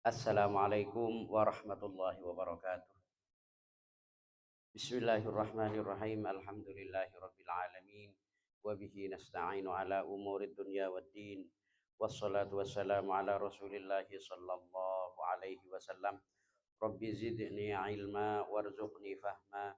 Assalamualaikum warahmatullahi wabarakatuh. Bismillahirrahmanirrahim. Alhamdulillahirabbil alamin wa bihi nasta'inu ala umurid dunya waddin. Wassalatu wassalamu ala Rasulillah sallallahu alaihi wasallam. Rabbi zidni ilma warzuqni fahma.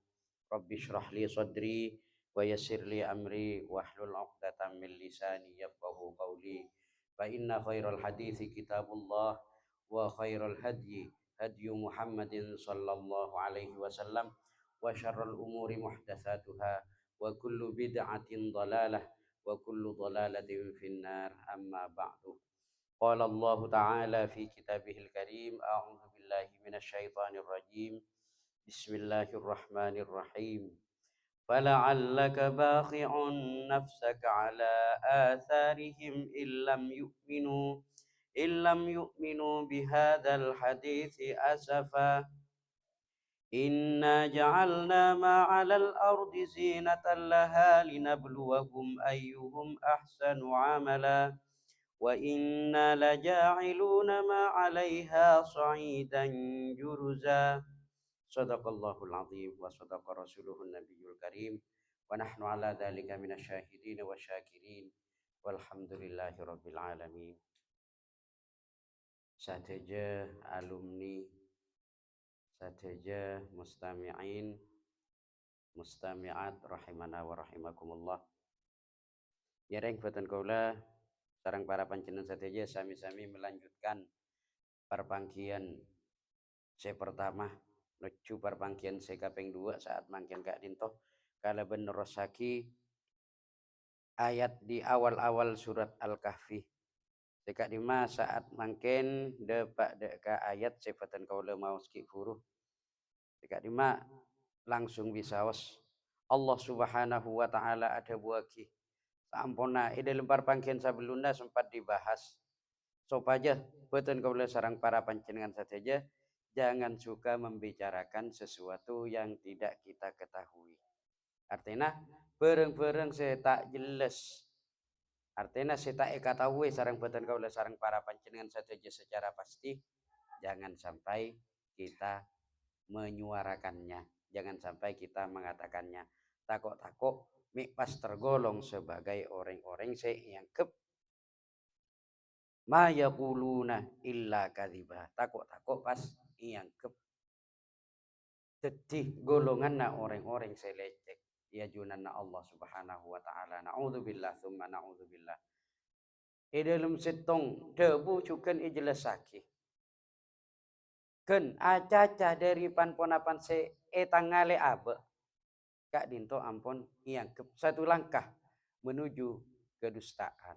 Rabbi shrah li sadri wa yassir li amri wahlul 'uqdatam min lisani yafqahu qawli. Fa inna khairal hadithi kitabullah wa khairal hadyi hadyu Muhammadin sallallahu alaihi wasallam wa syarrul umuri muhdatsatuha wa kullu bid'atin dhalalah wa kullu dhalalatin finnar amma ba'du. Qala Allah Ta'ala fi kitabihil karim a'udzu billahi minasy syaithanir rajim. Bismillahirrahmanirrahim. Fala'allaka bakhi'un nafsaka ala atharihim illam yu'minu bihadzal hadithi asafa. Inna ja'alna ma 'alal ardi zinatan laha linabluwahum ayyuhum ahsanu 'amala wa inna laja'iluna ma 'alaiha sa'idan juruza. Shadaqallahul azim wa shadaqa rasuluhun nabiyul karim wa nahnu ala dzalika minasyahidin wa syakirin walhamdulillahi rabbil alamin. Sateja alumni, sateja mustami'in mustami'at rahimana wa rahimakumullah. Yareng boten kaula sareng para panjenengan sateja sami-sami melanjutkan perpanggian saya pertama menuju perpanggian saya kaping 2 saat mangken Kak Dinto kala nerosaki ayat di awal-awal surat Al-Kahfi. Sekak dima saat mangken depak deka ayat sifatan kaula mau skip huruf. Sekak dima langsung bisaos Allah Subhanahu wa taala ada buaki. Sampuna dalam perpanggian sebelumnya sempat dibahas. Sopaja boten kaula sareng para panjenengan saja jangan suka membicarakan sesuatu yang tidak kita ketahui. Artinya bareng-bareng saya tak jelas. Artinya saya tak ketahui sareng boten kaula sareng para panjenengan saja secara pasti. Jangan sampai kita menyuarakannya. Jangan sampai kita mengatakannya. Takut-takut mik pas tergolong sebagai orang-orang yang ma yaquluna illa kadhiba. Takut-takut pas iangkep jadi golongan na orang-orang selecek ya junanna Allah Subhanahu wa taala. Naudzubillah tsumma naudzubillah. Dalam setong debu cukan ijelasaki. Ken acaca dari panponapan se etangale abe. Kak Dinto ampun iangkep satu langkah menuju kedustaan.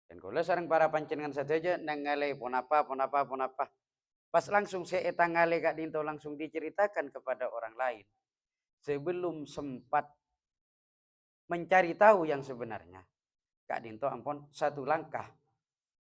Dan kalau sareng para panjenengan saja nangale ponapa. Pas langsung saya etangale Kak Dinto langsung diceritakan kepada orang lain. Sebelum sempat mencari tahu yang sebenarnya. Kak Dinto ampun satu langkah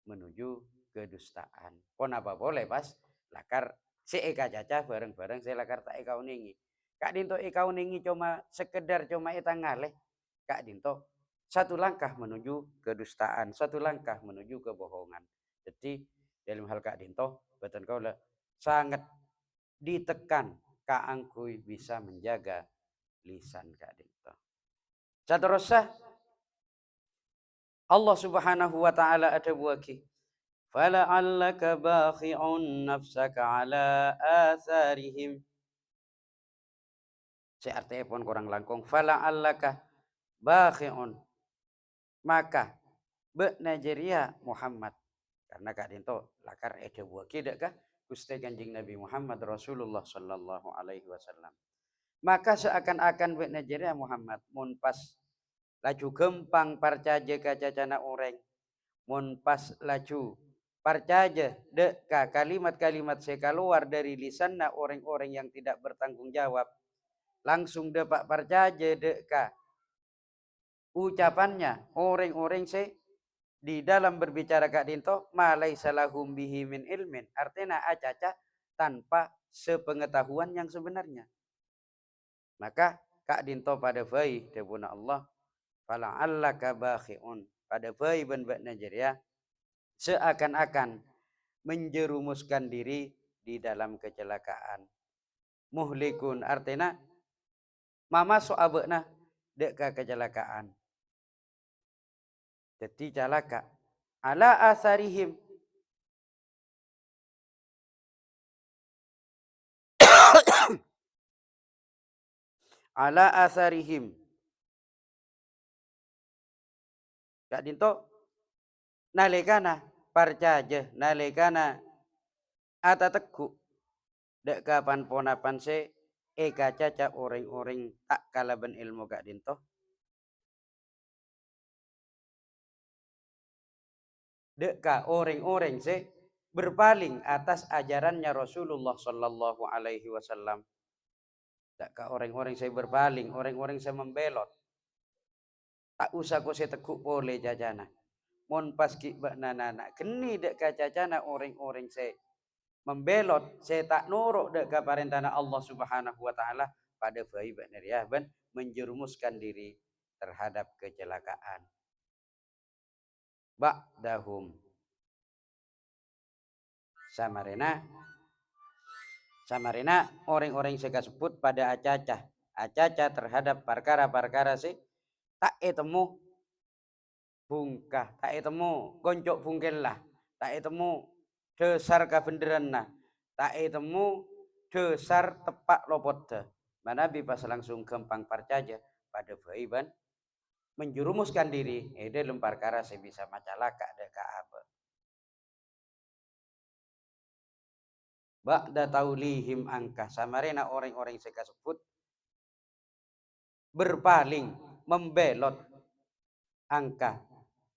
menuju kedustaan. Ponapa boleh pas lakar si eka caca bareng-bareng saya lakar tak eka uningi. Kak Dinto eka uningi cuma sekedar cuma etangale. Kak Dinto satu langkah menuju kedustaan, satu langkah menuju kebohongan. Jadi dalam hal Kak Dinto betul kau sangat ditekan Kak Angkuy bisa menjaga lisan Kak Dinto. Saterusnya Allah Subhanahu wa taala ada buaki. Fala'allaka bakhi'un nafsaka ala atharihim. Artinya pun kurang langkung. Fala'allaka bakhi'un. Maka be Nigeria Muhammad. Karena Kak Dinto lakar ada buaki dak kah? Gusti Kanjeng Nabi Muhammad Rasulullah sallallahu alaihi wasallam. Maka seakan-akan be Nigeria Muhammad mun pas laju gempang parcaja kacacana orang. Mun pas laju parcaja deka kalimat-kalimat saya keluar dari lisanna orang-orang yang tidak bertanggung jawab. Langsung depak parcaja deka ucapannya orang-orang saya di dalam berbicara Kak Dinto malai salahum bihi min ilmin. Artinya acaca tanpa sepengetahuan yang sebenarnya. Maka Kak Dinto pada bayi debuna Allah fala'allaka bakhi'un pada bayi ben Nigeria seakan-akan menjerumuskan diri di dalam kecelakaan. Muhlikun artinya mama so abekna dek ka kecelakaan. Jadi celaka. Ala asarihim ala asarihim. Kak dinto nalikana parcaje nalikana ata teku dek kapan ponapan se eka caca orang-orang tak kalaban ilmu kak dinto dek ka orang-orang se berpaling atas ajarannya Rasulullah Sallallahu Alaihi Wasallam. Dek ka orang-orang se berpaling, orang-orang se membelot. Tak usah ko se tekuk boleh jajana. Mon pas ki nana keni dek ka cacana orang-orang se membelot saya tak norok dek ke perintah Allah Subhanahu wa taala pada bayi ya ben menjerumuskan diri terhadap kecelakaan. Ba'dahum samarena orang-orang saya sebut pada acaca terhadap perkara-perkara sih tak etemu bungkah tak etemu goncok bungkel lah tak etemu dasar kabenderan nah tak etemu dasar tepak lopot dah. Mana pas langsung gampang parcaja pada baiban menjerumuskan diri dalam perkara saya bisa macalaka deka apa. Ba'da taulihim angka samarena orang-orang saya sebut berpaling membelot angka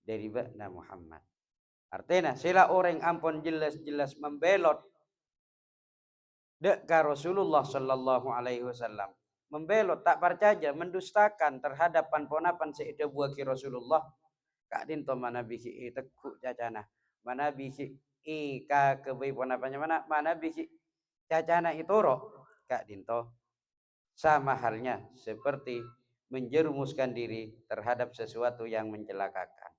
dari Nabi Muhammad. Artinya sila orang ampun jelas-jelas membelot dek Rasulullah Sallallahu Alaihi Wasallam membelot tak percaya mendustakan terhadap panponapan seida buaki Rasulullah kak dinto mana bihi tekuk cacana mana bihi ka kebai ponapannya mana bihi cacana itu roh kak dinto sama halnya seperti menjerumuskan diri terhadap sesuatu yang mencelakakan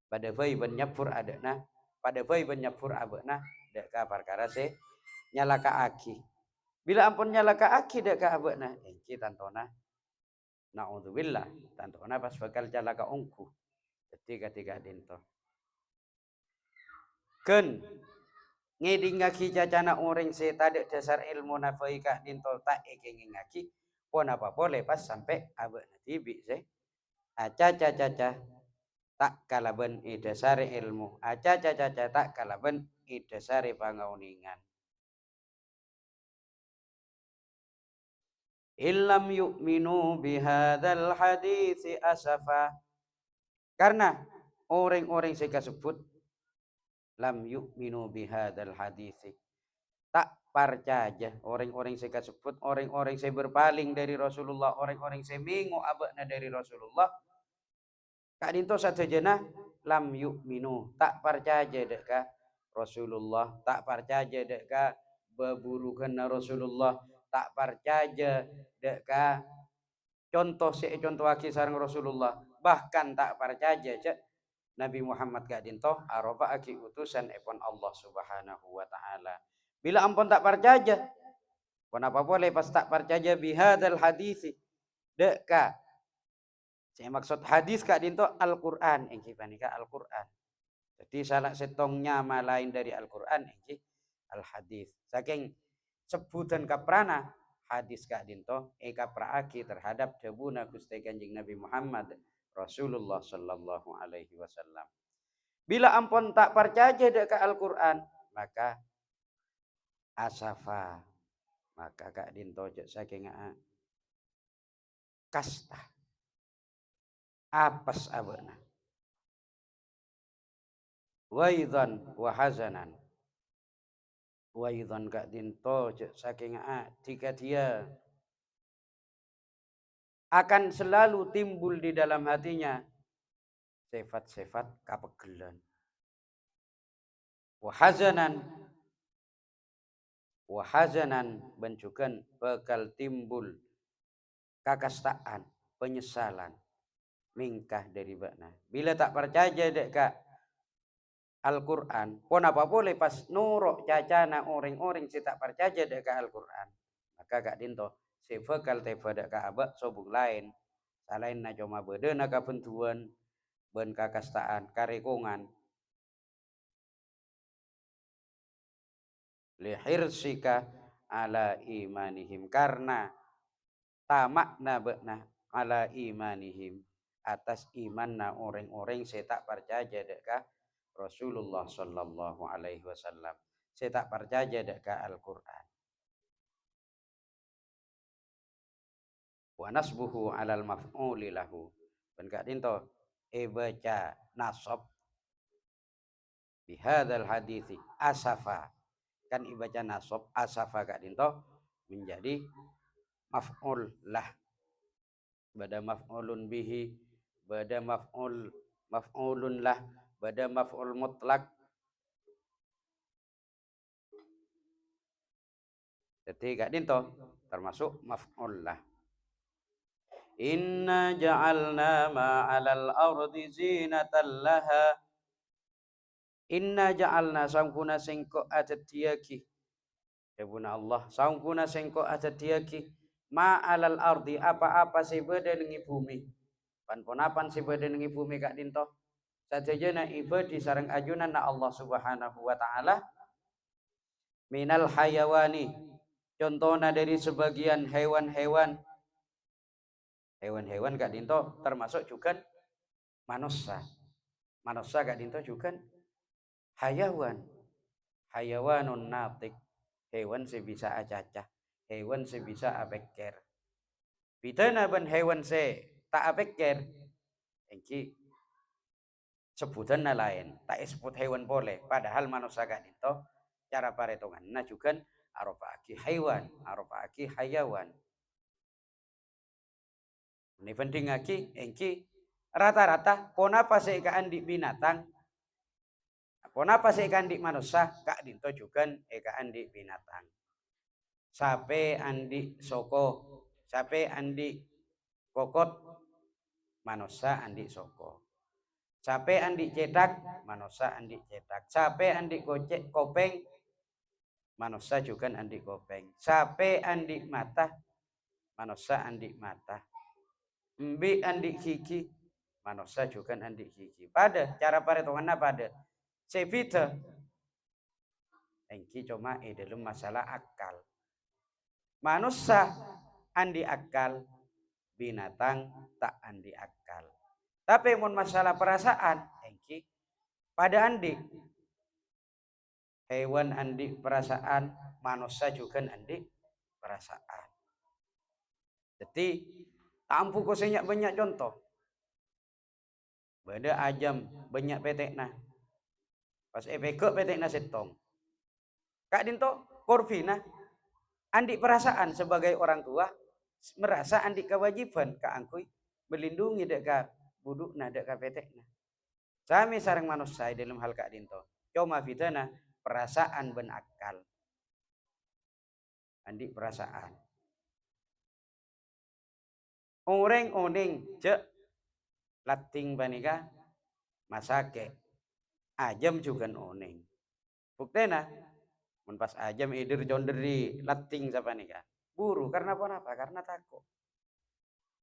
pada bayi benyapur adana pada bayi benyapur abana dek ka perkara se nyalaka aki. Bila ampun nyalaka aki dek ka abana engki tantona naudzubillah tantona pas bakal calaka ungku ketika dinto ken ngeding ngaki cacana orang se tade dasar ilmu nafai kak dinto tak ekeng ngaki pon apa boleh pas sampai abana tibi se aca tak kalaban dasar ilmu aca tak kalaban dasar pangauningan. Illam yu'minu bihadzal hadits asafa karena orang-orang saya sebut lam yu'minu bihadzal hadits tak percaya orang-orang saya sebut orang-orang saya berpaling dari Rasulullah orang-orang saya mengu abakna dari Rasulullah kak dinto satajana lam yu'minu tak percaya deka Rasulullah tak percaya deka beburukan Rasulullah tak percaya deka contoh aki sareng Rasulullah bahkan tak percaya cek Nabi Muhammad gak dinto aroba aki utusan epon Allah Subhanahu wa taala bila ampun tak percaya kenapa boleh pas tak percaya bihadal hadisi deka saya maksud hadis kak dinto Al-Quran engki panika Al-Quran jadi salah setongnya lain dari Al-Quran engki Al-Hadis saking sebutan kaprana hadis kak dinto kapraaki terhadap debuna Gusti Kanjeng Nabi Muhammad Rasulullah Sallallahu Alaihi Wasallam. Bila ampun tak percaya dekat Al-Quran maka asafa maka kak dinto saking kasta apes abana waidan wa hazanan waidan kak dinto saking jika dia akan selalu timbul di dalam hatinya sifat-sifat kapegelan wahazanan bencukan bakal timbul kakastaan penyesalan mingkah dari bakna bila tak percaya dek kak Al-Quran. Pon apa boleh pas nurok cacana orang-orang si tak percaya deka Al-Quran. Maka kak dinto si bekal te deka abak sobung lain. Salain na cuma bede na kapentuan ben kakastaan karekongan lihirsika ala imanihim karena tamak na bekna ala imanihim atas iman na orang-orang saya tak percaya deka Rasulullah sallallahu alaihi wasallam. Saya tak percaya deka Al-Quran. Wa nasbuhu alal maf'uli lahu. Ben kak dinto baca nasab bihadzal hadithi asafa. Kan ibaca nasab asafa kak dinto menjadi maf'ul lah. Bada maf'ulun bihi, bada maf'ulun lah, bada maf'ul mutlak. Jadi kak dinto termasuk maf'ul lah. Inna ja'alna ma'alal ardi zinatan laha. Inna ja'alna sangkuna sengko adat diaki. Ya buna Allah sangkuna sengko adat diaki. Ma'alal ardi apa-apa sebeda dengan bumi. Pan-ponapan sebeda dengan bumi kak dinto. Sajajana ibadi sareng ajunan na Allah subhanahu wa ta'ala. Minal hayawani. Contohnya dari sebagian hewan-hewan. Hewan-hewan kak dinto termasuk juga manusia. Manusia kak dinto juga hayawan. Hayawanun natik. Hewan sebisa acacah. Hewan sebisa abeker. Bidana ban hewan se tak abeker. Engki sebutan lain. Tak sebut hewan boleh. Padahal manusia kak dinto cara paretongan. Nah juga arofaki hewan. Arofaki hayawan. Ini penting lagi, engki rata-rata ponapa sih kaan di binatang, ponapa sih kaan di manusia, kak dinto juga kaan di binatang. Sape andi soko, sape andi kokot, manusia andi soko. Sape andi cetak, manusia andi cetak. Sape andi gocek kopeng, manusia juga andi kopeng. Sape andi mata, manusia andi mata. Mbi andi kiki, manusia juga andi kiki. Pada cara perhitungannya pada sebita engki cuma dalam masalah akal. Manusia andi akal, binatang tak andi akal. Tapi mun masalah perasaan engki pada andi. Hewan andi perasaan, manusia juga andi perasaan. Jadi tampu ko banyak contoh. Bada ajam banyak petekna. Pas epeke petekna setong. Kak dinto korvina andi perasaan sebagai orang tua merasa andi kewajiban ka angkui melindungi deka budukna deka petekna. Sami sareng manusia dalam hal kak dinto. Cuma fitana perasaan ben akal. Andi perasaan. Oreng cek lating panika masake ajam juga oneng. Buktena mun pas ajam idir jonderi lating sapa nika. Buru karena apa? Karena takut.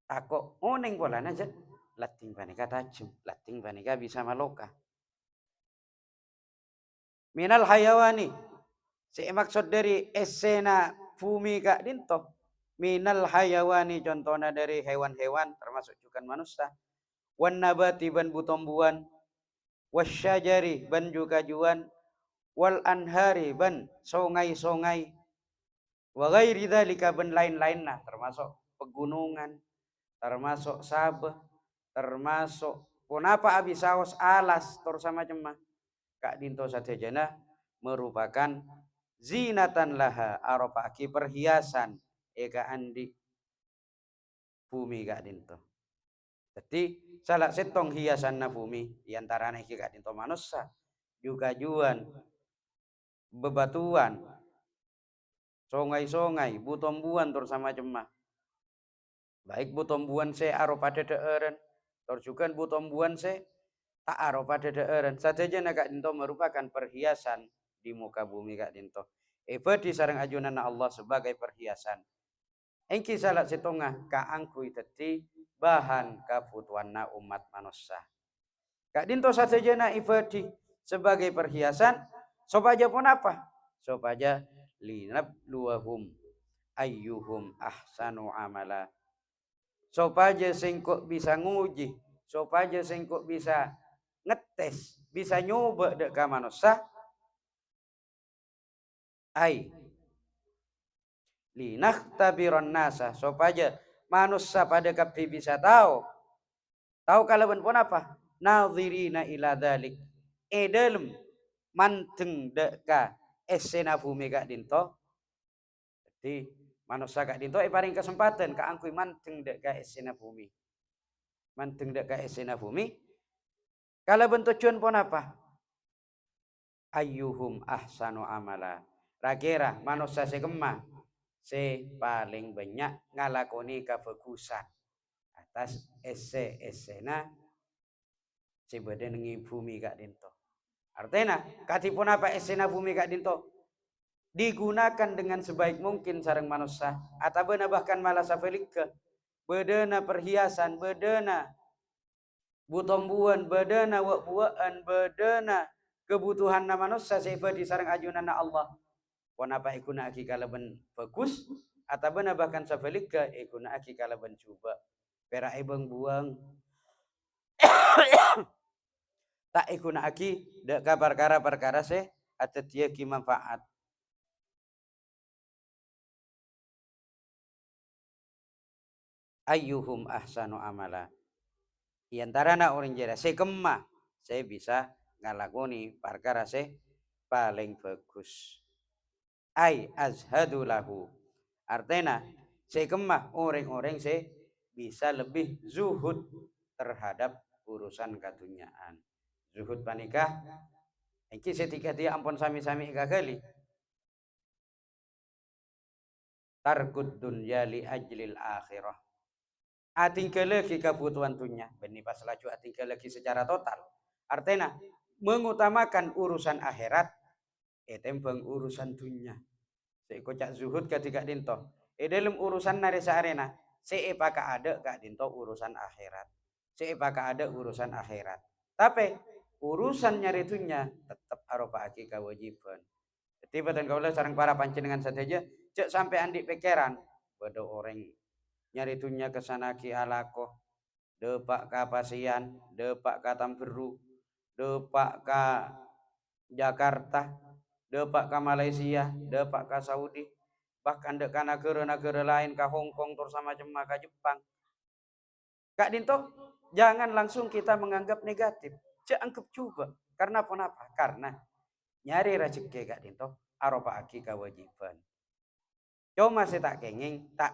Takut oneng pola aja lating panika tajam, lating panika bisa maloka. Minal hayawani. Si maksud dari esena bumi kak dinto. Minal hayawani contohnya dari hewan-hewan termasuk juga manusia. Wan nabati ban butombuan. Wasyajari ban juga juan. Wal anhari ban songai-songai. Wa ghairi dzalika ban lain-lainna termasuk pegunungan, termasuk sabah, termasuk kenapa abisawas alas sama cemah. Kak dinto sadajana merupakan zinatan laha aropaki perhiasan eka andi bumi kak dinto. Jadi salah setong hiasan na bumi diantaranya kak dinto manusia juga juan bebatuan songai-songai butombuan sama cemah. Baik butombuan se aropa dederen tor juga butombuan se ta'aruf pada daerah saja kak dinto merupakan perhiasan di muka bumi kak dinto. Di sarang ajunan Allah sebagai perhiasan. Engki salat setengah kaangkui teti bahan kebutuhan umat manusia. Kak dinto saja ibadi sebagai perhiasan supaya pun apa? Supaya linabluwahum ayyuhum ahsanu amala. Supaya singkok bisa nguji, supaya singkok bisa ngetes, bisa nyoba dek ka manusia. Ai linahtabiron nasa supaya manusia pada kapi bisa tahu kalaban pun apa nadhirina ila dalik edalem manteng deka esena bumi kak dinto jadi manusia kak dinto paling kesempatan kak angkui manteng deka esena bumi manteng deka esena bumi kalaban tujuan pun apa ayyuhum ahsanu amala rakira manusia sekemah paling banyak ngalakoni kebagusan atas esena sebeda nengi bumi kak dinto. Artinya katipun apa esena bumi kak dinto digunakan dengan sebaik mungkin sarang manusia atau benar bahkan malah safelika bedana perhiasan bedana butombuan bedana wak-buaan bedana kebutuhan manusia sebeda di sarang ajunan Allah pon apa ikuna aki kalaban bagus atau benar bahkan safelika ikuna aki kalaban coba pera ibang buang tak ikuna aki dek perkara se atau dia ki manfaat ayyuhum ahsanu amala di antara na orang jera saya kemah saya bisa ngalakoni perkara saya paling bagus ai azhadu lahu artinya saya kemah orang-orang saya bisa lebih zuhud terhadap urusan kadunyaan zuhud panikah iki setika dia ampun sami-sami kali tarkud dunya li ajlil akhirah atingke lagi kebutuhan dunia beni pas laju atingke lagi secara total artinya mengutamakan urusan akhirat etembang urusan dunia seikocak zuhud ketika dinto dalam urusan nari searena seipaka ada kak dinto urusan akhirat seipaka ada urusan akhirat tapi urusan nyari dunia tetap aropa aki kewajiban tiba dan kaulah sarang para panjenengan saja cek sampai andi pikiran pada orang nyari dunia kesana ki alako depak ka Pasian depak ka Tamberu depak ka Jakarta depak ka Malaysia depak ka Saudi bahkan dek ka negara-negara lain ka Hong Kong terus sama macam ka Jepang kak dinto jangan langsung kita menganggap negatif cek anggap coba karena apa karena nyari rezeki kak dinto aropa aki kewajiban cuma saya tak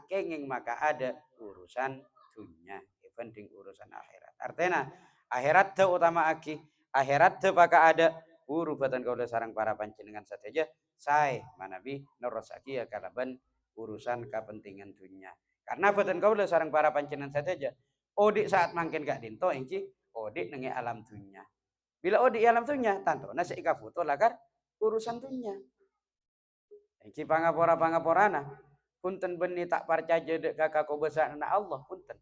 kenging maka ada urusan dunia penting urusan akhirat artinya akhirat te utama aki akhirat te maka ada urubatan kau sarang para panjenengan saja saya manabi nerosaki ya kalaban urusan kepentingan dunia karena batan kau sarang para panjenengan saja odik saat mangkin gak dinto inci odik nengi alam dunia bila odik alam dunia tanto nasi ika foto lagar urusan dunia inci pangapora-pangaporana punten beni tak percaya dek kakak besar anak Allah punten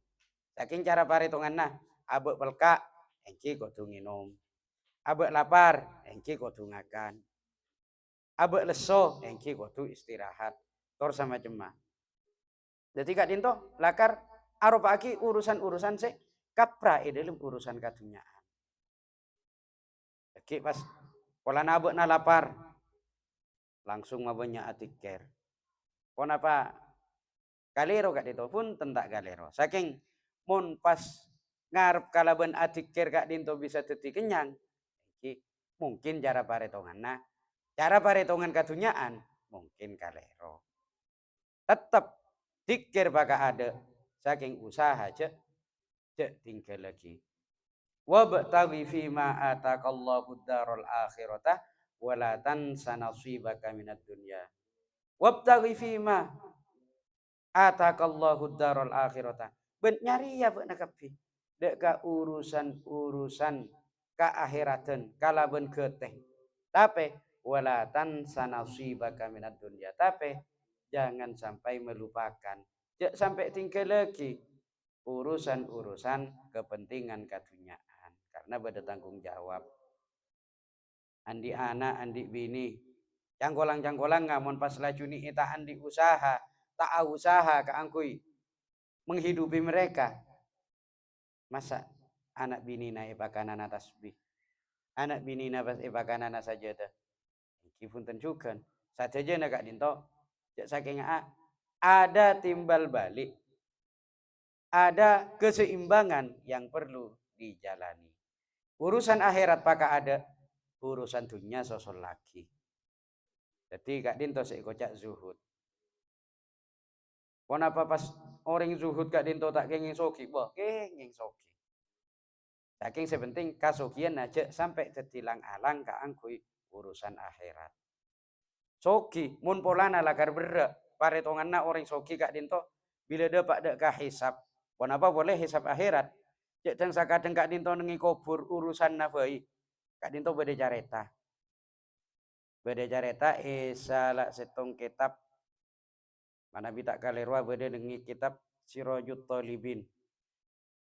saking cara paritungan nah abek pelka engki kudu nginum abek lapar engki kudu ngakan abek leso engki kudu istirahat tor sama cemah jadi kak dinto lakar aropa aki urusan-urusan se kapra dalam urusan kadunyaan jadi pas pola nabek na lapar langsung mabanya atiker pon apa galero kak dinto pun tentak galero saking mun pas ngarep kalaban adikir kak dinto bisa teti kenyang mungkin cara paretongan nah cara paretongan kadunyaan mungkin kalero tetap dikir baka ada saking usaha cek tinggal lagi wabtaghi fima ataqallahu darul akhirata wala tansa nasibaka minad dunya wabtaghi fima ataqallahu darul akhirata ben nyari ya bu nakapi dek ka urusan ka akhiratan kalaben keteh. Tapi wala tansa nasibaka minad dunya. Tapi jangan sampai melupakan, jangan sampai tinggal lagi urusan-urusan kepentingan kadunyaan, karena beda tanggung jawab. Andi anak, andi bini, canggolang-canggolang ngamun pas lajuni ita andi usaha, tak usaha keangkui menghidupi mereka. Masa anak bini na ipakanana tasbih, anak bini na pas ipakanana sajadah. Iki punten juga. Sajaja na kak dinto, saking ada timbal balik, ada keseimbangan yang perlu dijalani. Urusan akhirat pakak ada, urusan dunia sosol lagi. Jadi kak dinto seikocak zuhud. Kenapa pas orang zuhud kak dinto tak kenging soki, boh kenging soki. Saking sepenting kasokian aja sampai tetilang alang kaangkui urusan akhirat. Soki mun polana lakar berak paretonganna orang soki kak dinto bila dapat dak ka hisab. Kenapa boleh hisab akhirat? Cek dan sakadeng kak dinto nengi kubur urusan nafai. Kak dinto beda careta. Beda careta salah setong kitab mana bitak kalerwa beda nengi kitab Sirajut Talibin.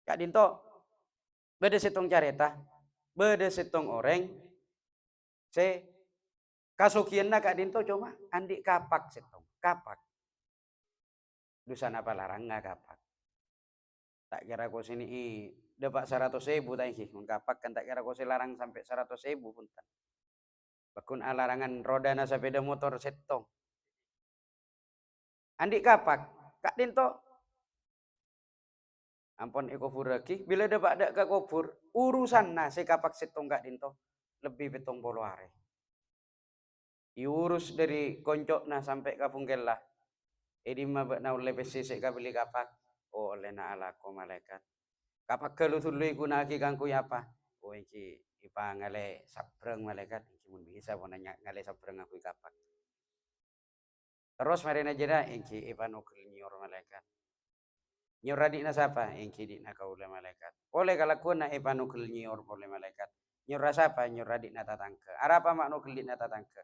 Kak dinto beda setong careta, beda setong orang se kasukianna kak dinto cuma andi kapak setong, kapak. Dusan apa larang nggak kapak. Tak kira ko sini dapat 100.000 tadi mengkapak kan tak kira ko larang sampai 100.000 pun tak. Bakun larangan roda na sepeda motor setong. Andi kapak, kak dinto. Ampun eko lagi, bila dapat ada ke kubur, urusan na si kapak setong kak dinto lebih betong bolo are. Diurus dari koncok na sampai kapung kelah. Edi mabak na oleh pesisik kabeli kapak. Oh oleh na ala ko malaikat. Kapak kalau tului guna aki kangku apa? Oh iki ipa ngale sabreng malaikat iki mun bisa nanya ngale sabreng aku kapak. Terus mari najera iki ipa nukul nyor malaikat. Nyor adik na sapa? Iki dik na kaula malaikat. Oleh kalakuan na ipa nukul nyor oleh malaikat. Nyor sapa? Nyor adik na tatangke. Arapa mak nukul dik na tatangke?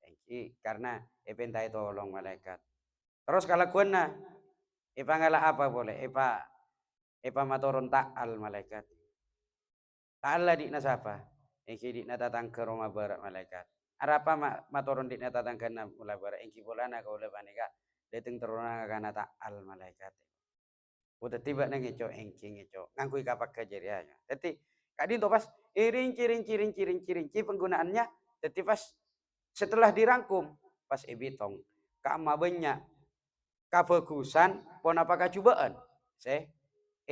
Iki karena ipentai tolong malaikat. Terus kalakuan na ipa ngala apa boleh? Ipa maturun ta'al malaikat. Ta'al dik na sapa? Iki dik na tatangke Roma barat malaikat. Arapa maturun dik na tatangke na mula barat. Iki bolana kau lebanika. Deteng teruna kana ta'al malaikat. Udah tiba nang ngeco engking ngeco. Ngangkui kapak kejadiannya. Jadi kadin to pas rinci penggunaannya. Jadi pas setelah dirangkum pas ebitong kama banyak kabagusan pon apakah cobaan saya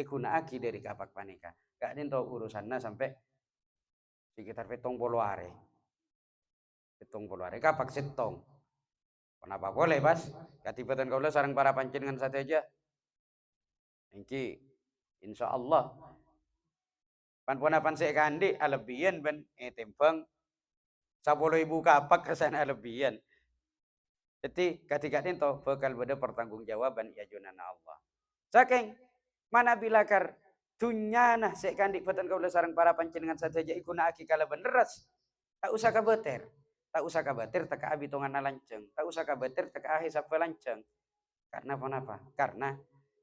guna aki dari kapak panika kak din tahu urusannya sampai sekitar petong puluh are kapak setong kenapa boleh pas katibatan kaulah sarang para pancingan satu aja engki insya Allah pan saya kandi alebian ben tembang 10.000 kapak kesana alebian. Jadi ketika itu bakal ada pertanggungjawaban ya junana Allah. Saking mana bilakar dunya nah sekandi batan kau sarang para panjenengan saja ikuna aki kala beneras. Tak usah kabater. Tak usah kabater tak abitongan lanceng. Tak usah kabater tak hisab lanceng. Karena apa? Karena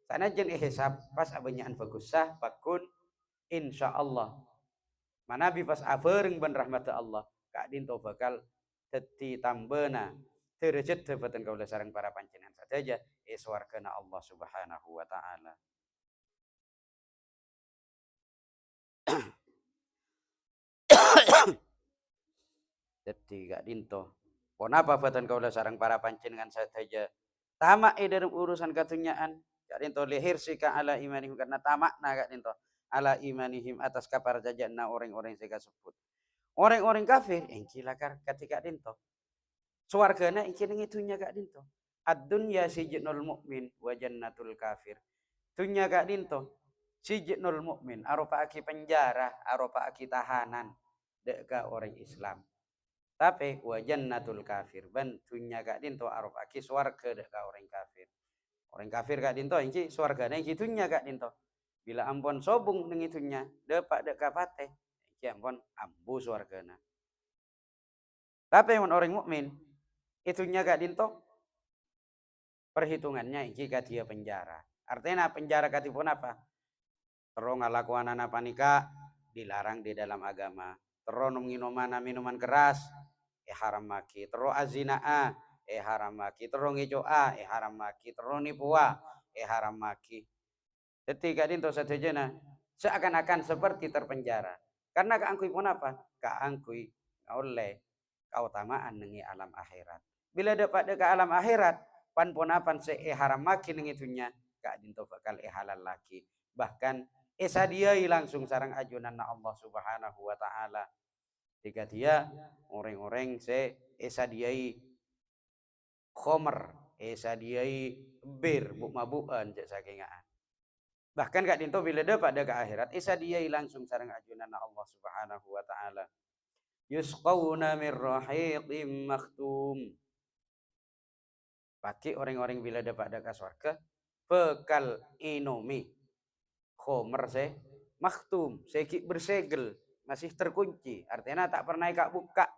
sana jen hisab pas abanyaan bagusah bakun insya Allah. Mana bi pas afereng ben rahmat Allah. Kak dinto bakal teti tambena derajat dapatan kaulah sarang para panjenengan saja iswarkana Allah Subhanahu wa taala. Jadi gak dinto. Kenapa batan kaulah sarang para panjenengan saja tamak dalam urusan katunyaan. Gak dinto lehir sika ala imanihim karena tamak na gak dinto ala imanihim atas kapar jajanna orang-orang yang saya sebut. Orang-orang kafir engki lakar ketika dinto. Suargana iki ning itunya gak dinto. Ad-dunya sijnul mukmin wa jannatul kafir. Dunya gak dinto. Sijnul mukmin arupa aki penjara, arupa aki tahanan deka orang Islam. Tapi wa jannatul kafir ban dunya gak dinto arupa aki swarga deka orang kafir. Orang kafir gak dinto iki swargana iki dunya gak dinto. Bila ampun sobung ning itunya dapat deka pateh. ampun ambu swargana. Tapi mun orang mukmin itunya gak dinto perhitungannya jika dia penjara. Artinya penjara katipun apa? Terus ngalakuan apa nikah dilarang di dalam agama. Terus minuman keras haram maki. Terus azinaa haram maki. Terus ngicoa haram maki. Terus nipua haram maki. Ketika dinto satujana seakan-akan seperti terpenjara. Karena keangkui pun apa? Keangkui oleh keutamaan nengi alam akhirat. Bila dapat ke alam akhirat, pan ponapan se haram maki nengitunya, kak dinto bakal halal lagi. Bahkan esadiai langsung sarang ajunan Allah Subhanahu wa taala. Jika dia orang-orang se esadiai khomer, esadiai bir, buk-mabukan cek sakingaan. Bahkan kak dinto bila dapat ke akhirat esadiai langsung sarang ajunan Allah Subhanahu wa taala. Yusqawna min rahiqim makhtum. Bagi orang-orang bila dapat ke surga bekal inomi khomer se makhtum seki bersegel masih terkunci, artinya tak pernah kak buka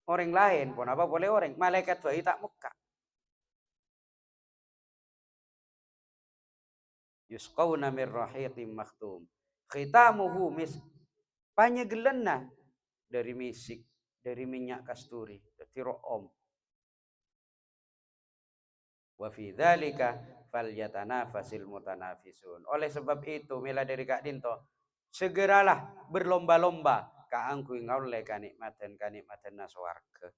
orang lain pun apa boleh orang malaikat bayi tak buka. Yusqawna min rahiqim makhtum khitamuhu mis panyegelenna dari misik, dari minyak kasturi, dari ro'om. Wa fi dzalika falyatanafasil mutanafisun. Oleh sebab itu mila dari kak dinto segeralah berlomba-lomba kaangku ngaule kanikmatan swarga.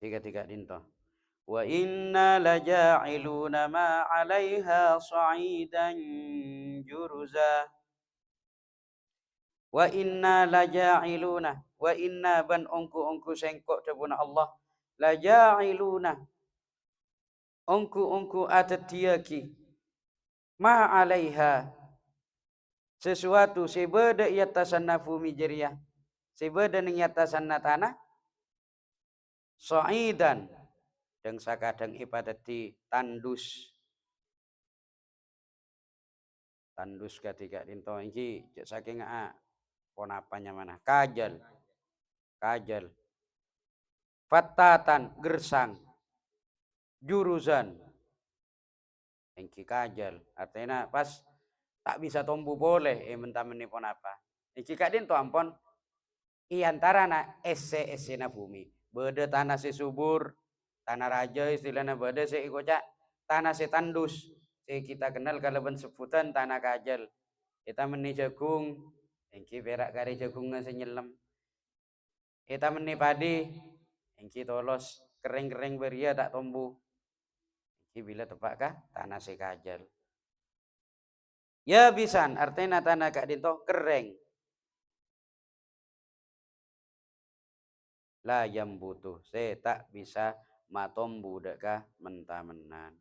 Tiga dinto. Wa inna laja'iluna ma 'alaiha sa'idan juruza. Wa inna laja'iluna wa inna ban ongku sengkok tabuna Allah laja'iluna ongku atatiaki ma 'alaiha sesuatu sebeda yatasanna bumi jariah sebeda ning yatasanna tanah sa'idan dan sakadang ibadati tandus ketika dinto iki saking ponapanya mana kajal fatatan gersang jurusan engki kajal artinya pas tak bisa tombu boleh mentah menipon apa iki kadin to ampon iantara na ese na bumi beda tanah si subur tanah raja istilahnya beda si ikoca tanah si tandus si kita kenal kalaban sebutan tanah kajal kita meni jagung engki berak kari jagung nasi nyelam kita meni padi engki tolos kering beria tak tombu engki bila tepakkah tanah si kajal ya bisan artinya tanah kak dinto kering la yang butuh saya tak bisa matombu dekah mentah-menan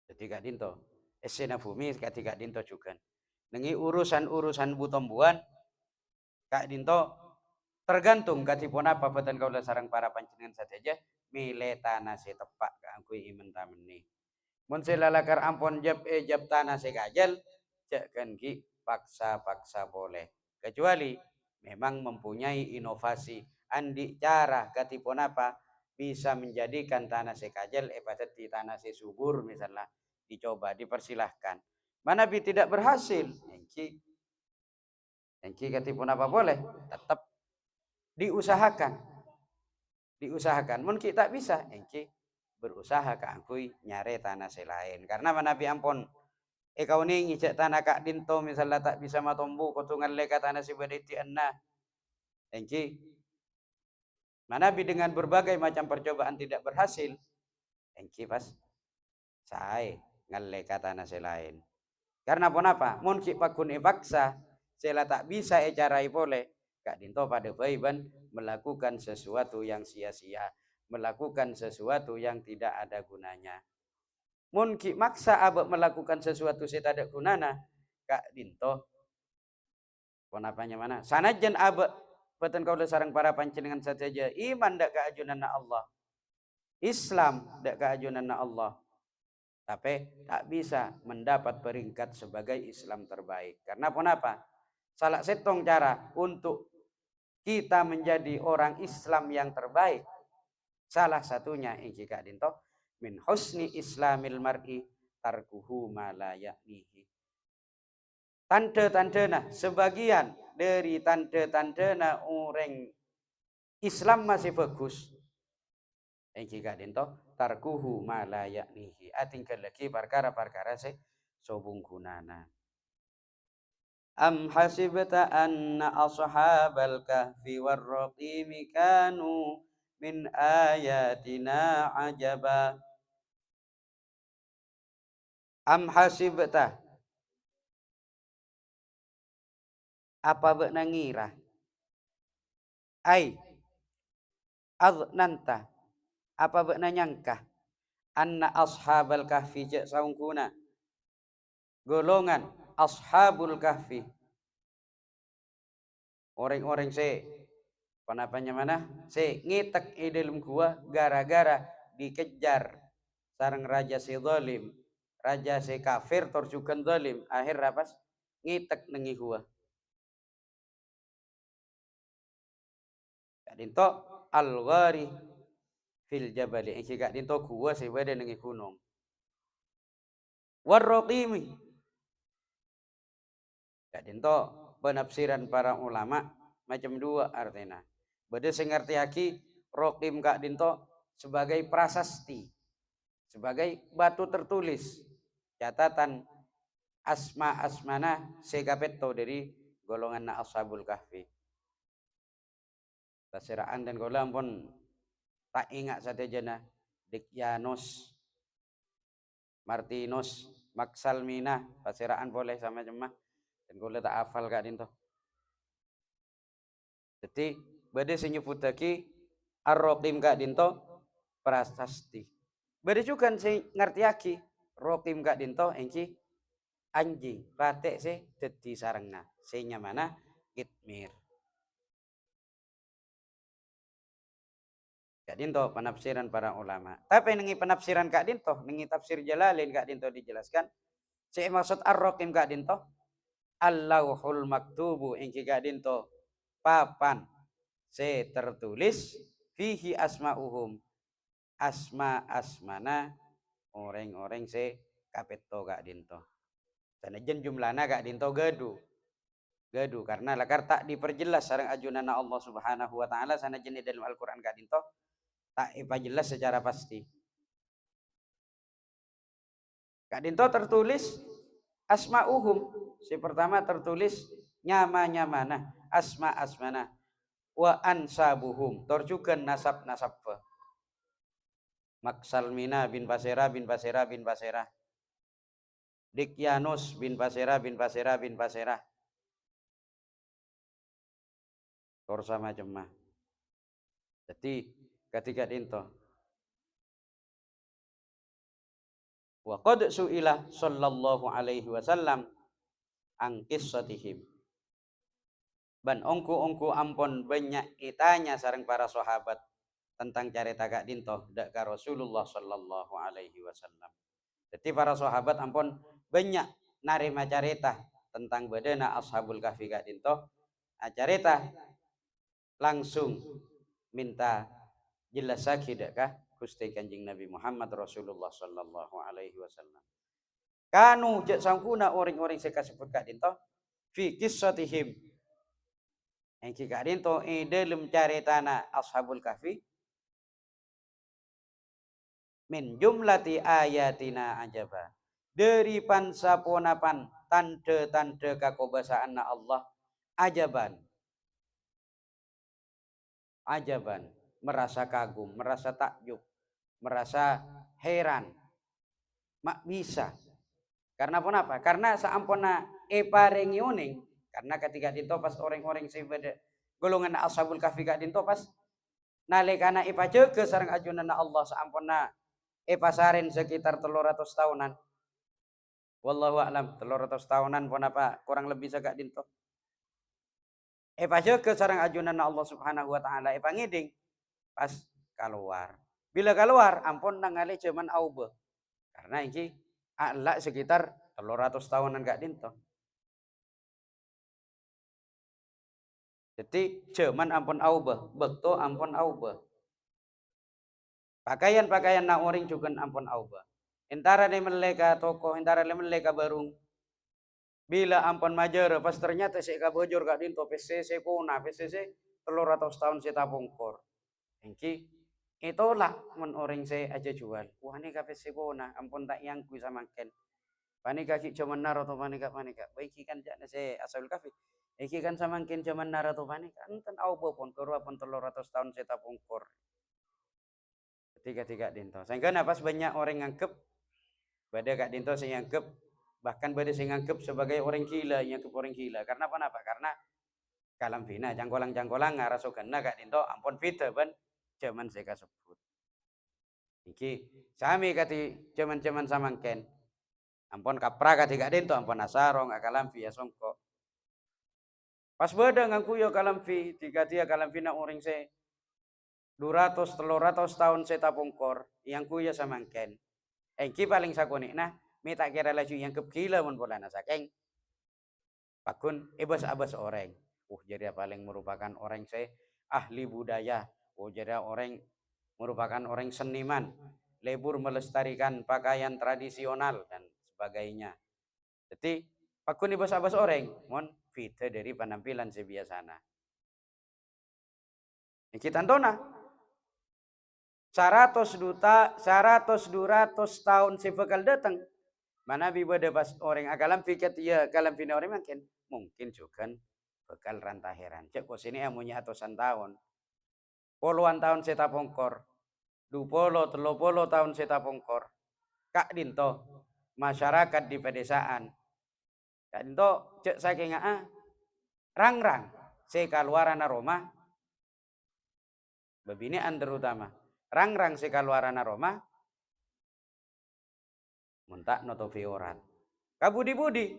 jadi kak dinto esena bumi kak dinto juga nengi urusan butombuan kak dinto tergantung katipun apa batan kaula sarang para panjenengan saja milih tanah si tepak kaangkui mentah meni mun selalakar ampon jab tanah si kajal cek kan ki paksa boleh kecuali memang mempunyai inovasi andi cara katipun apa bisa menjadikan tanah sekajal ibadat di tanah subur misalnya dicoba dipersilahkan mana bi tidak berhasil engki katipun apa boleh tetap diusahakan mungkin tak bisa engki berusaha kaangkui nyare tanah selain karena mana bi ampon kau nih ngicek tanah kak dinto misalnya tak bisa matombu kotungan leka tanah si baditi anna engki mana bi dengan berbagai macam percobaan tidak berhasil engki pas saya ngaleka tanah selain karena apa mungkin pakun paksa sela tak bisa carai boleh kak dinto pada baiban melakukan sesuatu yang sia-sia melakukan sesuatu yang tidak ada gunanya mungkin maksa abak melakukan sesuatu yang tidak ada gunanya kak dinto ponapanya mana sanajan abak batan kau sarang para panjenengan saja iman dak keajunan Allah Islam dak keajunan Allah tapi tak bisa mendapat peringkat sebagai Islam terbaik. Karena apa? Salah setong cara untuk kita menjadi orang Islam yang terbaik, salah satunya iki Kak Dinto, min husni islamil mar'i tarkuhu ma la ya'nihi. Tanda-tandana, sebagian dari tanda-tandana orang Islam masih bagus. Iki Kak Dinto, tarkuhu ma la ya'nihi. Atinggal lagi perkara-perkara se sobung gunana. Am hasibta anna ashabal kahfi warraqimi kanu min ayatina ajaba. Am hasibta, apa bek nangira? Ai adnanta, apa bek nanyangka? Anna ashabal kahfi cek saungkuna. Golongan ashabul kahfi. Orang-orang se panapanya mana? Se ngitek di dalam gua gara-gara dikejar sarang raja si zalim. Raja si kafir torjukan zalim. Akhir rapas ngitek nengi gua. Dinto al-ghari fil jabali. Iki kak dinto gua si beda nengi gunung. Warraqimi. Kak dinto penafsiran para ulama macam dua artinya. Beda sing ngerti aki raqim kak dinto sebagai prasasti, sebagai batu tertulis, catatan asmana segapetto dari golongan ashabul kahfi. Tasiraan dan golongan pun tak ingat saja jana Dikyanus, Martinus, Maksalmina, pasiraan boleh sama jemah dan goleh tak hafal kak dinto. Jadi bade sing nyebutake ar-raqim kak dinto prasasti. Bade juga sing ngertiaki raqim kak dinto engki anjing patek se dadi sarengna sehingga mana kitmir. Kak dinto penafsiran para ulama. Tapi nengi penafsiran kak dinto, nengi tafsir Jalalain kak dinto dijelaskan. Si maksud ar-raqim kak dinto al-lauhul maktubu engki kak dinto papan se tertulis fihi asma'uhum asmana orang-orang se kapetto kak dinto. Sanajan jumlahna kak dinto gaduh karena lakar tak diperjelas sareng ajunan Allah Subhanahu wa taala sanajan dalam Al-Qur'an kak dinto tak jelas secara pasti. Kak dinto tertulis asma'uhum. Si pertama tertulis nyama-nyamana, asmana wa ansabuhum. Torjukan nasab-nasab. Maksalmina bin Pasera bin Pasera bin Pasera. Dikyanus bin Pasera bin Pasera bin Pasera. Torsa macam mah. Jadi ketika dinto wa qad su'ila sallallahu alaihi wasallam ang qissatihim. Ban ongku ampon banyak itanya sareng para sahabat tentang cerita kak dinto dak ka Rasulullah sallallahu alaihi wasallam. Jadi para sahabat ampun banyak narima cerita tentang badana ashabul kahfi kak dinto. Cerita langsung minta jelas lagi kah Gusti Kanjeng Nabi Muhammad Rasulullah sallallahu alaihi wasallam. Kanu jak sangkuna orang-orang saya sebut kak dinto fi qissatihim. Yang kak dinto dalam ceritana ashabul kahfi min jumlati ayatina ajaba. Dari pansaponapan tanda-tanda kakobasaan Allah ajaban. Ajaban, merasa kagum, merasa takjub, merasa heran. Mak bisa. Karena apa? Karena saampuna eparengi uning, karena ketika ditopas orang-orang sebeda golongan ashabul kahfi kak ditopas nalikana ipa jege sareng ajunan Allah saampuna pasaren sekitar 300 tahunan. Wallahu a'lam 300 tahunan pun apa kurang lebih sagak dinto. Jege sareng ajunan Allah Subhanahu wa taala ngiding pas keluar. Bila keluar ampun nangali cuman aube. Karena ini alak sekitar 300 tahunan Kak Dinto. Jadi zaman ampun aubah, bekto ampun aubah. Pakaian-pakaian na orang juga ampun aubah. Intara ni mereka toko, intara ni mereka barung. Bila ampun majer, pas ternyata si kabojor Kak Dinto, PCC puna, PCC 300 tahun si tapungkor. Engki itulah men orang saya aja jual. Wah ini kafe puna, ampun tak yang kui sama ken. Panika ki cuman naro to panika. Baik kan jana saya asal kafe. Iki kan sama ken cuman naro to panika. Enten au pun kurwa pun 300 tahun saya tapungkor. Tiga Dinto. Sehingga napas banyak orang ngangkep. Bada Kak Dinto saya ngangkep. Bahkan bada saya ngangkep sebagai orang gila, ngangkep orang gila. Karena apa? Karena kalam vina jangkolang ngarasoganna Kak Dinto ampun fita ban zaman saya sebut. Iki sami kati zaman samangken. Ampun kapra kati Kak Dinto ampun asarong akalampi ya songko. Pas beda ngangku yo kalampi tiga dia kalampi na orang se 200-300 tahun saya tapungkor yang kuya samangken. Engki paling sakoni nah mi tak kira laju yang kepgila mun polana saking pakun abas orang. Jadi paling merupakan orang saya ahli budaya. Jadi orang merupakan orang seniman, lebur melestarikan pakaian tradisional dan sebagainya. Jadi pakun abas orang, mon fite dari penampilan sebiasana. Kita tona 100 200 tahun si bakal datang. Mana biba pas orang akalam pikir ya kalam pina orang mungkin juga bakal rantah heran. Cek kok sini amunya atusan tahun. Puluhan tahun saya tapongkor. 20-30 tahun saya tapongkor. Kak Dinto, masyarakat di pedesaan. Kak Dinto, cek saking rang-rang. Saya keluaran Roma. Babinian terutama. Rang-rang saya keluaran Roma. Muntak noto fiorat. Kabudi-budi.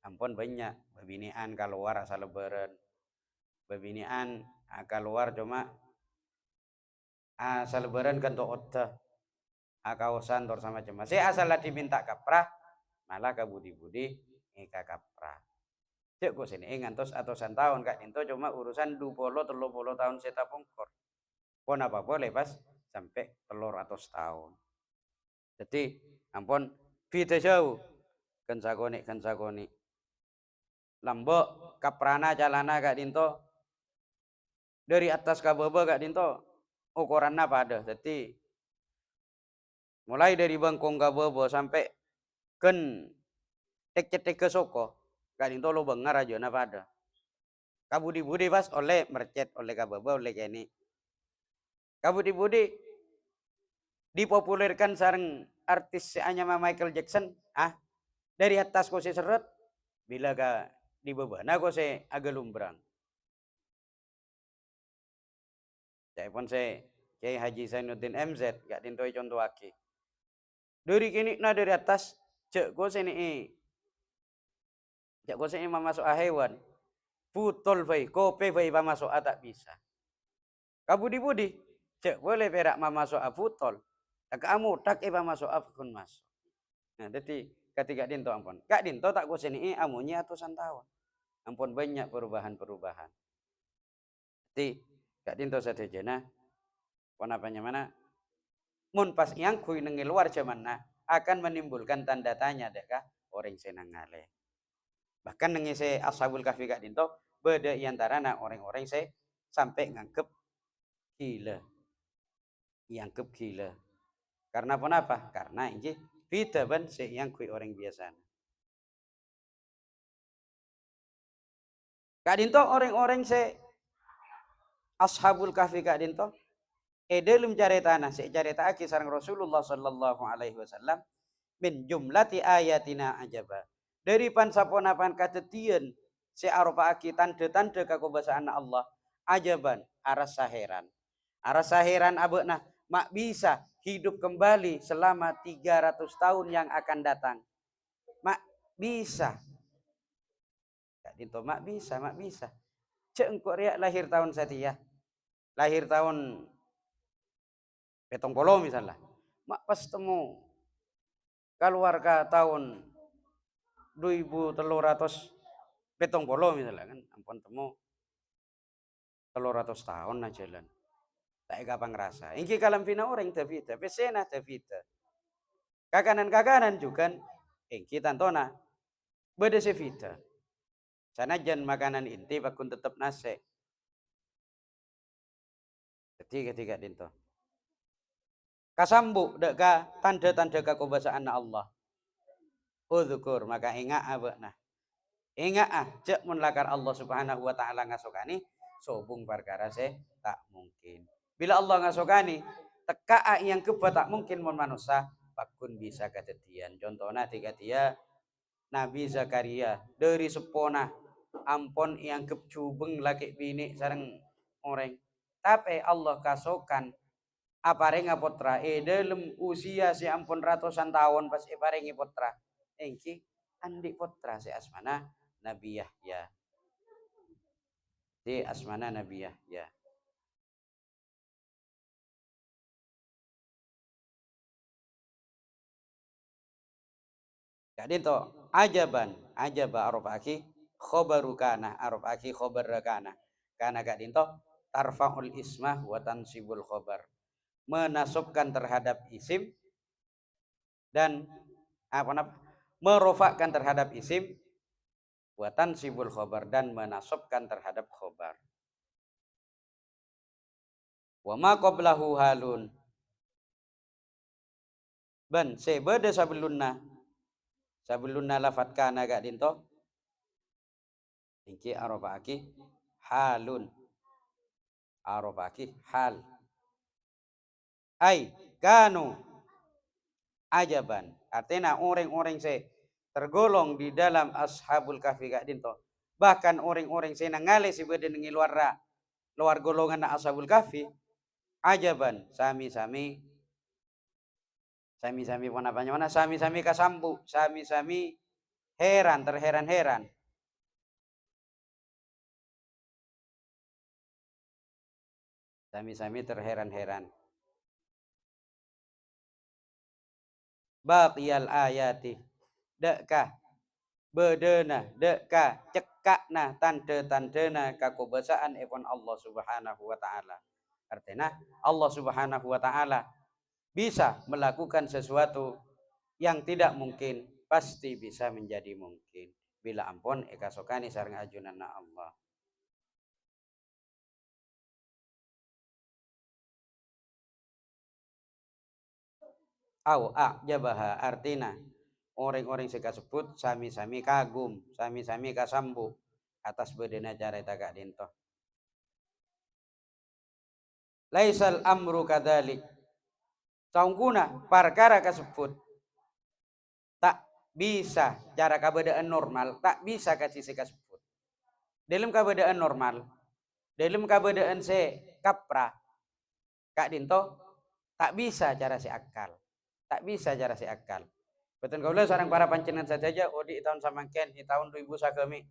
Ampun banyak. Babinian keluar asal lebaran. Babinian keluar cuma asal lebaran kan to otta. Kawasan tor sama cuma. Saya asal diminta kaprah. Malah kabudi-budi eka kaprah. Cek kok sini ngantos atusan tahun Kak Dinto cuma urusan 20-30 tahun saya tapongkor. Pon apa boleh pas sampai 300 tahun. Jadi ampun vite jauh kencakoni. Lambok kaprana jalana Kak Dinto dari atas kababa Kak Dinto ukurannya pada. Jadi mulai dari bangkong kababa sampai ken tek ke soko Kak Dinto lo bengar aja na pada. Kabudi-budi pas oleh mercet oleh kababa oleh kene. Kabudi-budi dipopulerkan sareng artis seanyama Michael Jackson dari atas ko si seret bila ka di bebana ko si agak lumbrang. Saya pun saya Kiai Haji Zainuddin MZ Kak Dinto contoh aki. Dari kini na dari atas cek ko sini cek ko sini masuk hewan. Putol vai kope vai masuk tak bisa. Kabudi-budi cek boleh perak masuk putol. Tak kamu tak masuk kun masuk. Nah, jadi ketika Dinto ampun. Kak Dinto tak ku sini amunya atusan tahun. Ampun banyak perubahan. Jadi Kak Dinto sadejana pon apanya mana mun pas yang kui nengi luar zaman akan menimbulkan tanda tanya dekah orang senang ngale. Bahkan nengi se ashabul kahfi Kak Dinto beda antara orang-orang saya sampai ngangkep gila. Ngangkep gila. Karena apa? Karena ini beda ban se yang kui orang biasa. Kak Dinto orang-orang se ashabul kahfi Kak Dinto dalam caritana si carita aki sareng Rasulullah sallallahu alaihi wasallam min jumlati ayatina ajaba dari pansaponapan katetian si arupa aki tanda-tanda kakobasaan Allah ajaban arasa heran abekna mak bisa hidup kembali selama 300 tahun yang akan datang mak bisa Kak Dinto mak bisa cek engkau riak lahir tahun Satiyah lahir tahun petong polo misalnya mak pas temu Keluarga tahun 2370 misalnya kan, ampun temu 300 tahun na jalan. Tak gampang ngerasa. Ingki kalam pina orang tevita, pesena tevita. Kakanan juga, ingki tantona, beda sevita. Sanajan makanan inti bakun tetap nase. Ketiga dinto. Kasambu deka tanda-tanda kekobasaan Allah. Udzukur maka ingat abana. Ingat cek mun lakar Allah Subhanahu wa taala ngasokani sobung perkara se tak mungkin. Bila Allah ngasokani teka yang keba tak mungkin mun manusia bakun bisa kejadian. Contohnya tiga dia Nabi Zakaria dari sepona ampon yang kecubeng laki bini sareng orang. Tapi Allah kasokan aparenga putra dalam usia si ampun ratusan tahun pas iparengi putra. Engki andi putra si asmana Nabi Yahya. Di asmana Nabi Yahya. Kadin to ajaba arafaki khobaru kana arafaki khobar kana. Karena kadin to tarfaul ismah wa tansibul khobar. Menasubkan terhadap isim dan merofakkan terhadap isim wa tansibul khobar dan menasubkan terhadap khobar. Wa ma qablahu halun ban sebeda sabelunna lafat kana gak dinto ingki arafaki halun arafaki hal ai kanu ajaban artinya orang-orang se tergolong di dalam ashabul kahfi gak dinto bahkan orang-orang se nangale si beda nengi luar golongan ashabul kahfi ajaban sami-sami mana sami-sami kasambu sami-sami heran terheran-heran sami-sami terheran-heran baqiyal ayati dekah bedena dekah cekakna tanda-tandana kakobasaan epon Allah Subhanahu wa taala. Artinya Allah Subhanahu wa taala bisa melakukan sesuatu yang tidak mungkin pasti bisa menjadi mungkin bila ampun ekasokani sareng ajunanna Allah. Au a'jabaha artina orang-orang sekasebut sami-sami kagum sami-sami kasambu atas bedena cara tagak dinto laisal amru kadalik saungkuna perkara kasebut tak bisa cara keadaan normal tak bisa kasih sekasebut dalam keadaan normal dalam keadaan se kapra kak dinto tak bisa cara si akal tak bisa cara si akal. Betul kau sarang para pancenan saja odi tahun samangken di tahun 2000 sagami.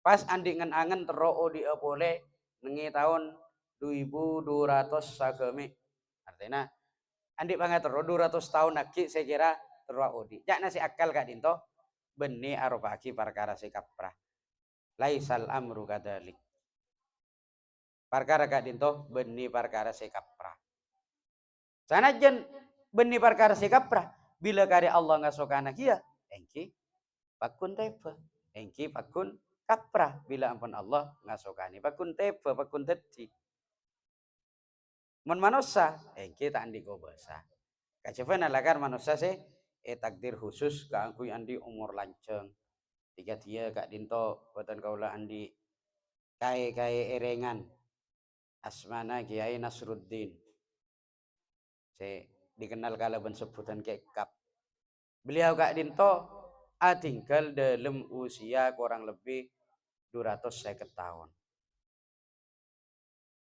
Pas andi ngen-angen tero odi boleh nengi tahun 2200 sagami. Artinya andi banget tero 200 tahun lagi saya kira tero odi. Jak nasi akal kak dinto beni arofaki perkara si kaprah. Laisal amru kadalik. Perkara kak dinto beni perkara si kaprah. Sanajan beni perkara si kaprah bila kari Allah ngasokana kia engki pakun tepe engki pakun kaprah bila ampun Allah ngasokani pakun tepe pakun teti mon manusia engki tak andi gobasa kacefana lakar manusia se takdir khusus kaangkui andi umur lanceng tiga dia kak dinto buatan kaula andi kai erengan asmana Kiai Nasruddin se dikenal kalaban sebutan kekap. Beliau kak dinto tinggal dalam usia kurang lebih 250 tahun.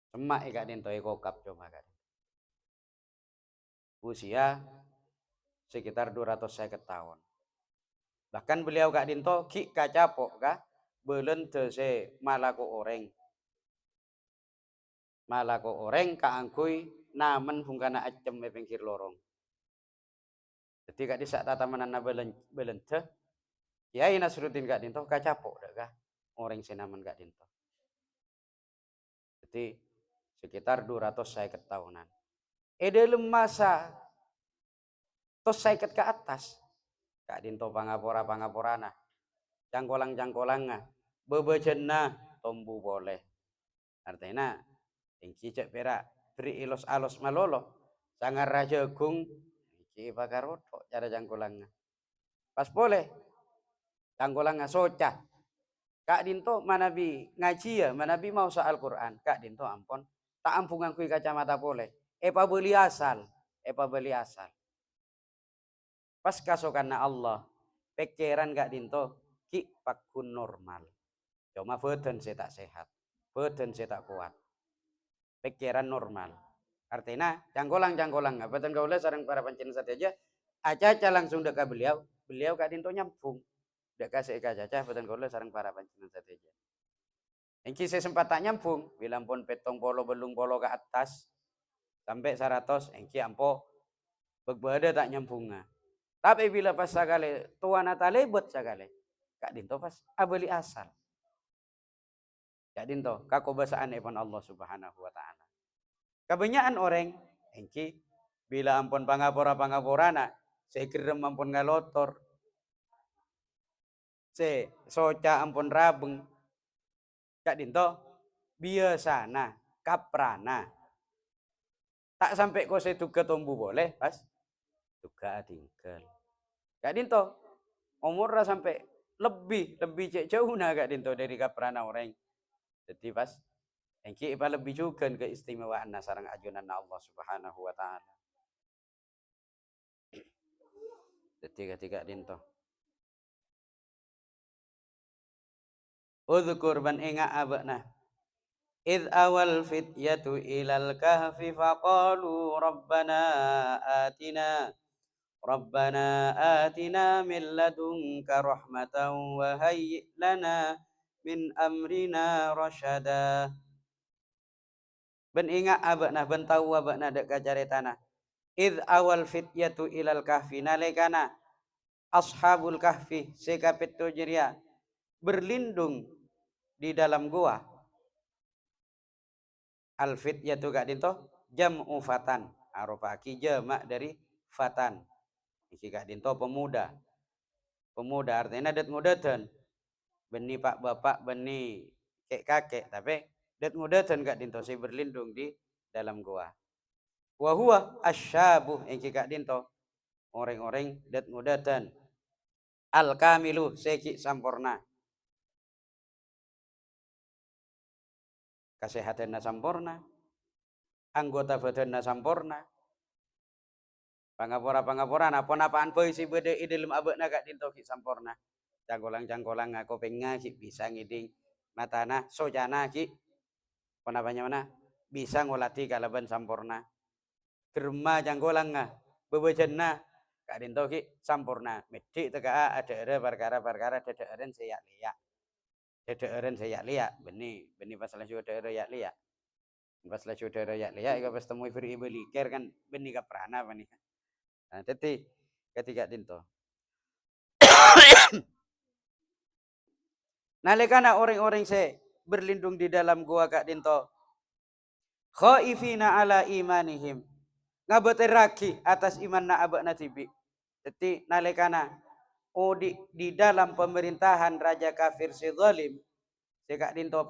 Semak kak dinto kap coba kak. Usia sekitar 250 tahun. Bahkan beliau kak dinto ki kacapok kak belen se malako oreng kaangkui namen hungkana acem pengkir lorong. Jadi kak di saat tatamanana belente, Kiai Nasruddin kak dinto kacapok dah kah orang senaman kak dinto. Jadi sekitar 250 tahunan. Dalam masa tos 50 ke atas kak dinto pangaporana cangkolang-cangkolanga bebejenna tombu boleh. Artinya ingki cek perak beri ilos alos malolo sangar raja gung ingki pakaroto cara cangkolanga. Pas boleh cangkolanga soca. Kak dinto manabi ngaji ya, manabi mau sa Al-Quran. Kak dinto ampon, tak ampungan kui kacamata boleh. Epa beli asal, epa beli asal. Pas kasokanna Allah, pikiran kak dinto ki pakun normal. Cuma badan saya tak sehat, badan saya tak kuat. Pikiran normal. Artinya cangkolang-cangkolang. Betul kau sarang para pancen saja. Aja langsung dekat beliau, beliau kak dinto nyambung. Dek kasih kaca betul kau sarang para pancen saja. Engki saya sempat tak nyambung, bilang pun petong polo belung polo ke atas sampai 100, engki ampo begbeda tak nyambungnya. Tapi bila pas sagale tuana talebet sagale, kak dinto pas abeli asal. Kak dinto kako basaan epon Allah Subhanahu wa taala. Kebanyakan orang engki bila ampun pangapora-pangaporana, saya kira ampun ngalotor. Saya soca ampun rabeng. Kak dinto biasana kaprana tak sampai kau saya tuga tombu boleh pas tuga tinggal kak dinto umurnya sampai lebih cek jauh nah kak dinto dari kaprana orang jadi pas engki ipa lebih juga keistimewaan sarang ajunan Allah Subhanahu wa taala. Jadi kak dinto udzukur ban inga abana id awal fityatu ilal kahfi faqalu Rabbana atina min ladunka rahmatan wa hayyi' lana min amrina rasyada. Ben ingat abakna ben tahu abakna dek kacaretana. Id awal fityatu ilal kahfi nalikana ashabul kahfi sekapit tujiria berlindung di dalam gua. Al fityatu gak dinto jam'u fatan. Arupaki jamak dari fatan. Iki gak dinto pemuda. Pemuda artinya dat mudadan. Beni pak bapak, beni kek kakek, tapi dat mudadan gak dinto si berlindung di dalam gua. Wa huwa asyabuh engki gak dinto orang-orang dat mudadan. Al kamilu seki sampurna. Kesehatanna sampurna. Anggota badanna sampurna. Pangapora apaan poisi bede idilum abekna gak dinto ki sampurna. Cangkolang aku pengen ki bisa ngiding matana sojana ki penapanya mana bisa ngolati kalaban sampurna. Germa cangkolang bebejenna gak dinto ki sampurna. Medik teka ada perkara-perkara dederen saya liak. Dederen saya liak beni pasalah saudara ya liak. Pasalah saudara ya liak pas temui beri kan beni kaprana bani. Nah, jadi ketika dinto. Nalikana orang-orang se berlindung di dalam gua kak dinto. Khaifina ala imanihim. Ngabeteraki atas iman na abak natibi. Jadi nalikana di dalam pemerintahan raja kafir si zalim. Si kak dinto